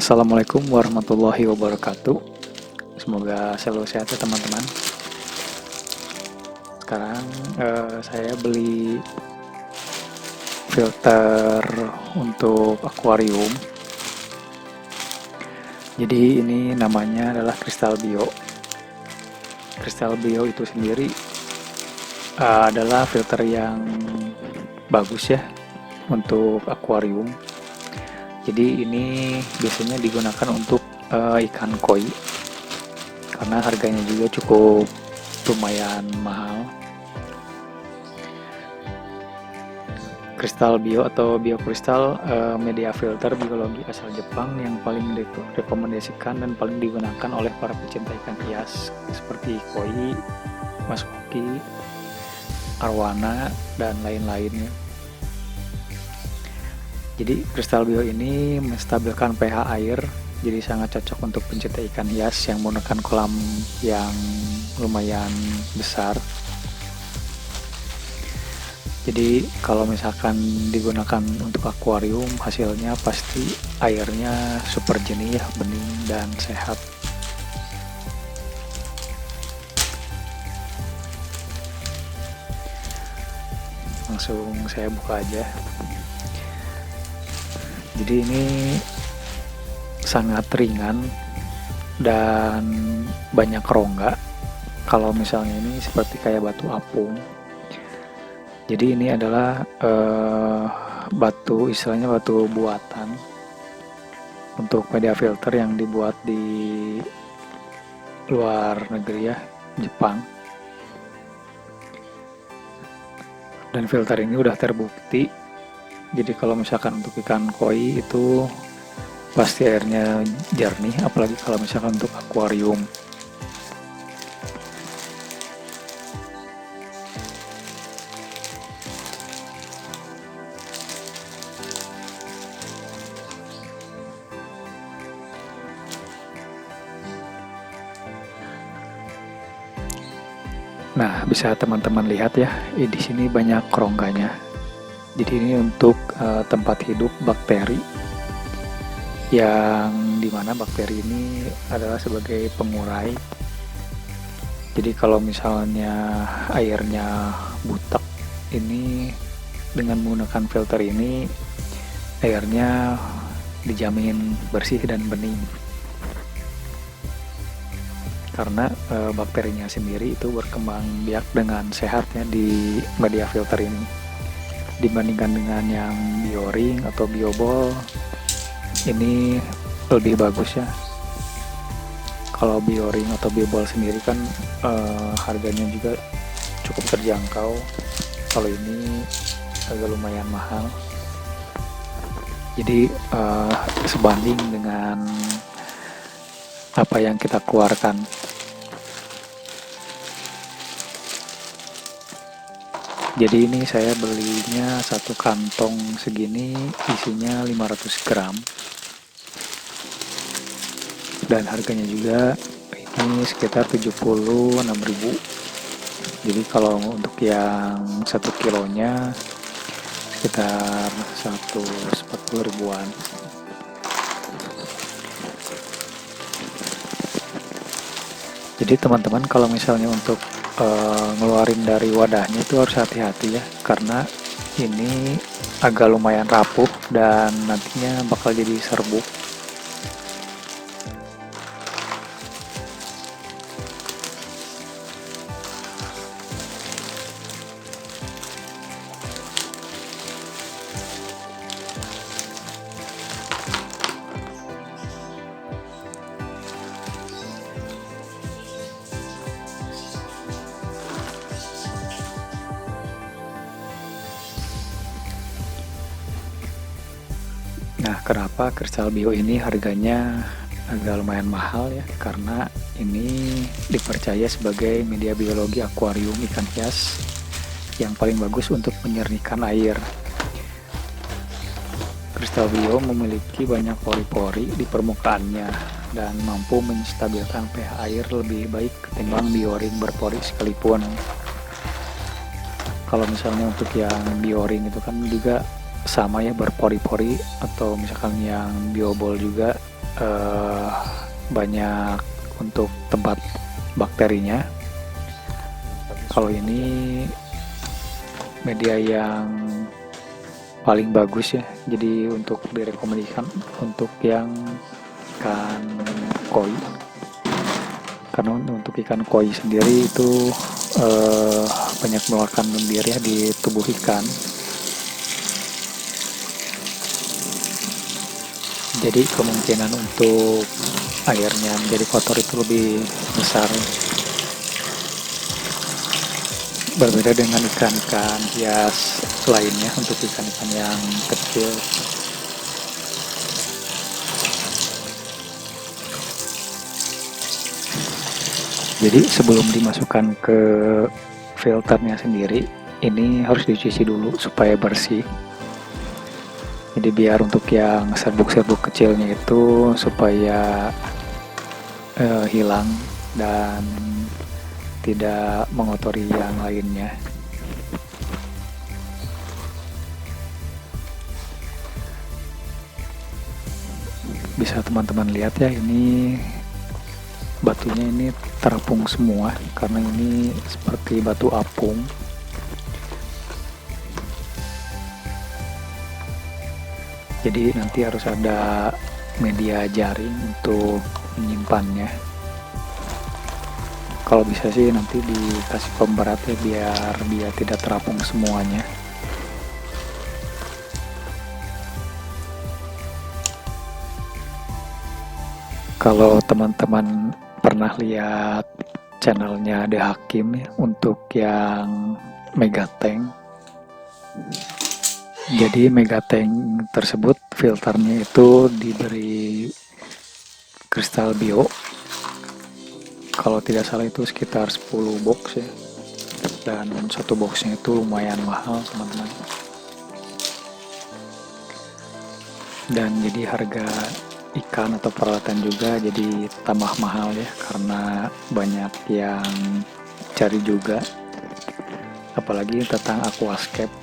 Assalamualaikum warahmatullahi wabarakatuh. Semoga selalu sehat ya teman-teman. Sekarang saya beli filter untuk akuarium. Jadi ini namanya adalah Crystal Bio. Crystal Bio itu sendiri adalah filter yang bagus ya untuk akuarium. Jadi ini biasanya digunakan untuk ikan koi karena harganya juga cukup lumayan mahal. Crystal Bio atau Biokristal media filter biologi asal Jepang yang paling direkomendasikan dan paling digunakan oleh para pecinta ikan hias seperti koi, masuki, arwana, dan lain-lainnya. Jadi Crystal Bio ini menstabilkan pH air, jadi sangat cocok untuk pencinta ikan hias yang menggunakan kolam yang lumayan besar. Jadi kalau misalkan digunakan untuk akuarium, hasilnya pasti airnya super jernih ya, bening dan sehat. Langsung saya buka aja. Jadi ini sangat ringan dan banyak rongga. Kalau misalnya ini seperti kayak batu apung. Jadi ini adalah batu, istilahnya batu buatan untuk media filter yang dibuat di luar negeri ya, Jepang. Dan filter ini udah terbukti. Jadi kalau misalkan untuk ikan koi itu pasti airnya jernih, apalagi kalau misalkan untuk akuarium. Nah, bisa teman-teman lihat ya, di sini banyak rongganya. Jadi ini untuk tempat hidup bakteri, yang dimana bakteri ini adalah sebagai pengurai. Jadi kalau misalnya airnya butek, ini dengan menggunakan filter ini airnya dijamin bersih dan bening. Karena bakterinya sendiri itu berkembang biak dengan sehatnya di media filter ini dibandingkan dengan yang bioring atau biobol. Ini lebih bagus ya. Kalau bioring atau biobol sendiri kan harganya juga cukup terjangkau. Kalau ini agak lumayan mahal. Jadi sebanding dengan apa yang kita keluarkan. Jadi ini saya belinya satu kantong segini, isinya 500 gram. Dan harganya juga ini sekitar 76.000. Jadi kalau untuk yang 1 kilonya sekitar 140 ribuan. Jadi teman-teman kalau misalnya untuk ngeluarin dari wadahnya itu harus hati-hati ya, karena ini agak lumayan rapuh dan nantinya bakal jadi serbuk. Nah, kenapa Crystal Bio ini harganya agak lumayan mahal ya? Karena ini dipercaya sebagai media biologi akuarium ikan hias yang paling bagus untuk menyernihkan air. Crystal Bio memiliki banyak pori-pori di permukaannya dan mampu menstabilkan pH air lebih baik ketimbang bioring berpori sekalipun. Kalau misalnya untuk yang bioring itu kan juga sama ya, berpori-pori, atau misalkan yang biobol juga eh, banyak untuk tempat bakterinya. Kalau ini media yang paling bagus ya, jadi untuk direkomendasikan untuk yang ikan koi, karena untuk ikan koi sendiri itu eh, banyak mengeluarkan lendir ya di tubuh ikan, jadi kemungkinan untuk airnya menjadi kotor itu lebih besar, berbeda dengan ikan-ikan hias lainnya. Untuk ikan-ikan yang kecil, jadi sebelum dimasukkan ke filternya sendiri, ini harus dicuci dulu supaya bersih. Jadi biar untuk yang serbuk-serbuk kecilnya itu supaya hilang dan tidak mengotori yang lainnya. Bisa teman-teman lihat ya, ini batunya ini terapung semua karena ini seperti batu apung. Jadi nanti harus ada media jaring untuk menyimpannya. Kalau bisa sih nanti dikasih pemberat ya, biar dia tidak terapung semuanya. Kalau teman-teman pernah lihat channelnya The Hakim ya, untuk yang Megatank, jadi Megatank tersebut filternya itu diberi kristal bio. Kalau tidak salah itu sekitar 10 box ya. Dan satu boxnya itu lumayan mahal teman-teman. Dan jadi harga ikan atau peralatan juga jadi tambah mahal ya, karena banyak yang cari juga. Apalagi tentang aquascape.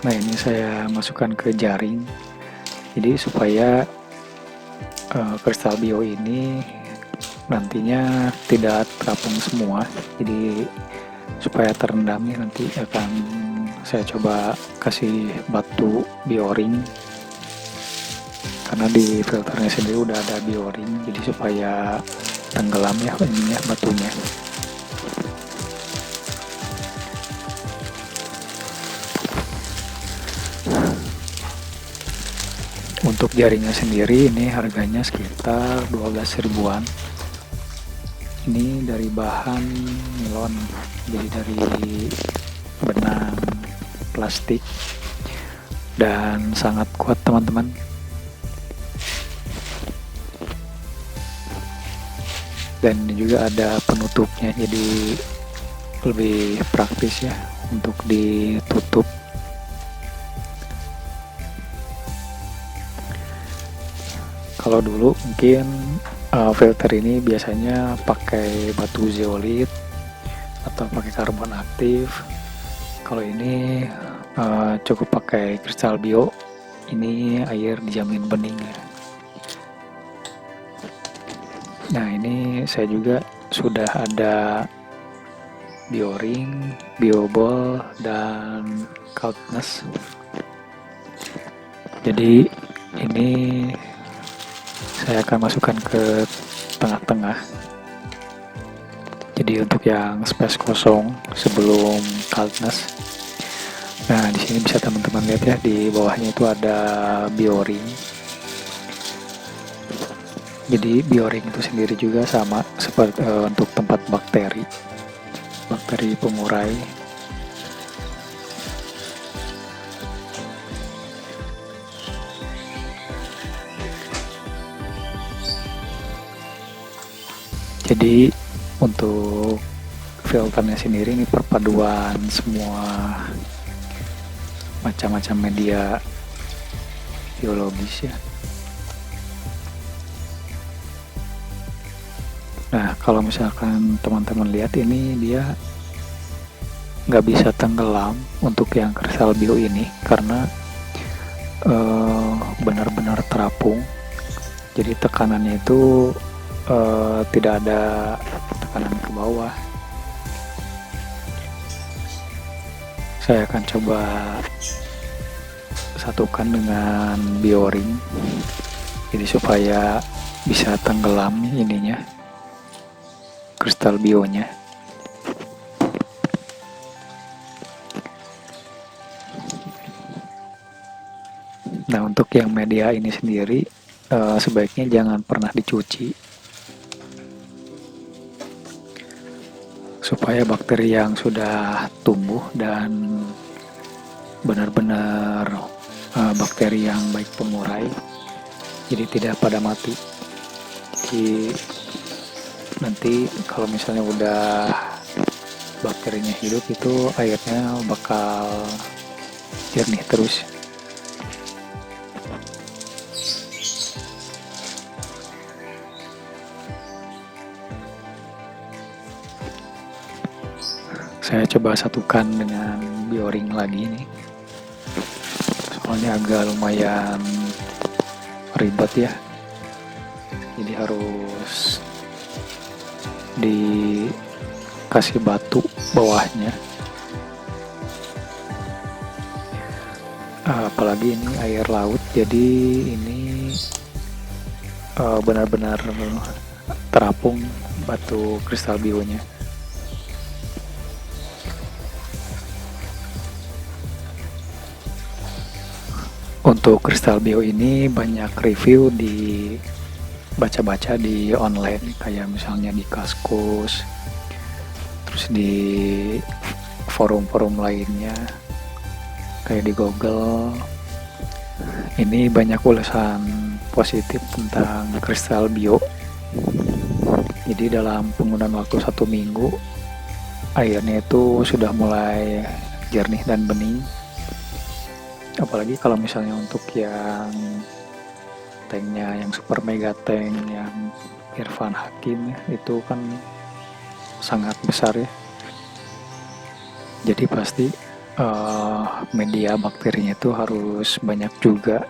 Nah, ini saya masukkan ke jaring. Jadi supaya kristal bio ini nantinya tidak terapung semua. Jadi supaya terendam ya, nanti akan saya coba kasih batu bioring. Karena di filternya sendiri udah ada bioring, jadi supaya tenggelam ya ininya, batunya. Untuk jaringnya sendiri ini harganya sekitar 12 ribuan. Ini dari bahan nilon, jadi dari benang plastik dan sangat kuat teman-teman. Dan ini juga ada penutupnya, jadi lebih praktis ya untuk ditutup. Kalau dulu mungkin filter ini biasanya pakai batu zeolit atau pakai karbon aktif. Kalau ini cukup pakai kristal bio. Ini air dijamin bening ya. Nah, ini saya juga sudah ada bioring, biobol, dan coldness. Jadi ini saya akan masukkan ke tengah-tengah. Jadi untuk yang space kosong sebelum coldness. Nah, di sini bisa teman-teman lihat ya, di bawahnya itu ada bioring. Jadi bioring itu sendiri juga sama seperti untuk tempat bakteri pengurai. Jadi untuk filternya sendiri ini perpaduan semua macam-macam media biologis ya. Nah, kalau misalkan teman-teman lihat, ini dia nggak bisa tenggelam untuk yang kristal bio ini karena benar-benar terapung. Jadi tekanannya itu tidak ada tekanan ke bawah. Saya akan coba satukan dengan bioring, jadi supaya bisa tenggelam ininya, kristal bionya. Nah, untuk yang media ini sendiri sebaiknya jangan pernah dicuci supaya bakteri yang sudah tumbuh dan benar-benar bakteri yang baik pengurai, jadi tidak pada mati. Jadi nanti kalau misalnya udah bakterinya hidup, itu airnya bakal jernih terus. Saya coba satukan dengan bioring lagi nih, soalnya agak lumayan ribet ya, jadi harus dikasih batu bawahnya, apalagi ini air laut, jadi ini benar-benar terapung batu kristal bionya. Untuk kristal bio ini banyak review di baca-baca di online, kayak misalnya di Kaskus, terus di forum-forum lainnya kayak di Google. Ini banyak ulasan positif tentang kristal bio. Jadi dalam penggunaan waktu 1 minggu, airnya itu sudah mulai jernih dan bening. Apalagi kalau misalnya untuk yang tanknya yang super mega tank yang Irfan Hakim itu kan sangat besar ya, jadi pasti media bakterinya itu harus banyak juga.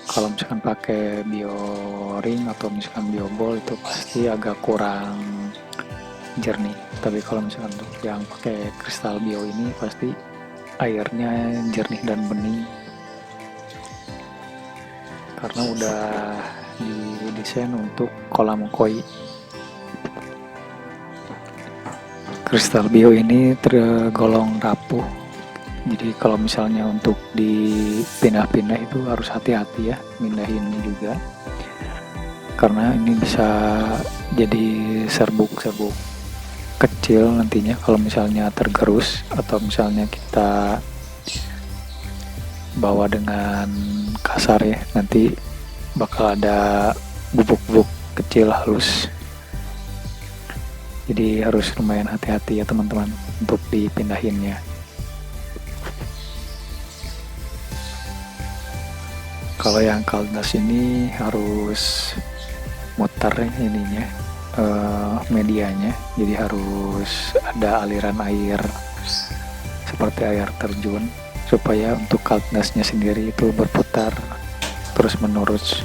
Kalau misalkan pakai bioring atau misalkan biobol itu pasti agak kurang jernih, tapi kalau misalkan untuk yang pakai kristal bio ini pasti airnya jernih dan bening karena udah didesain untuk kolam koi. Kristal bio ini tergolong rapuh, jadi kalau misalnya untuk dipindah-pindah itu harus hati-hati ya, mindahinnya juga, karena ini bisa jadi serbuk-serbuk kecil nantinya kalau misalnya tergerus atau misalnya kita bawa dengan kasar ya, nanti bakal ada bubuk-bubuk kecil halus. Jadi harus lumayan hati-hati ya teman-teman untuk dipindahinnya. Kalau yang kaldas ini harus muter ininya, medianya, jadi harus ada aliran air seperti air terjun supaya untuk kaltnessnya sendiri itu berputar terus menerus.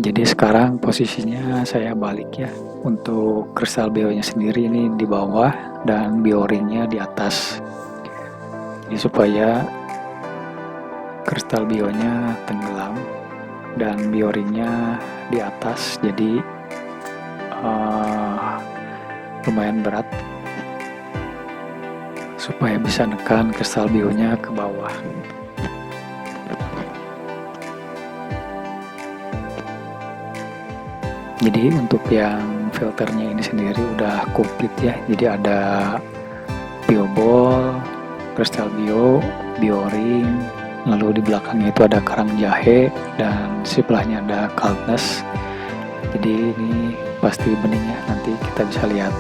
Jadi sekarang posisinya saya balik ya, untuk kristal bionya sendiri ini di bawah dan bioringnya di atas, jadi supaya kristal bionya tenggelam dan bioringnya di atas, jadi lumayan berat supaya bisa nekan kristal bionya ke bawah. Jadi untuk yang filternya ini sendiri udah komplit ya, jadi ada biobol, kristal bio, bioring, lalu di belakangnya itu ada karang jahe, dan sebelahnya ada coldness. Jadi ini pasti beningnya nanti kita bisa lihat.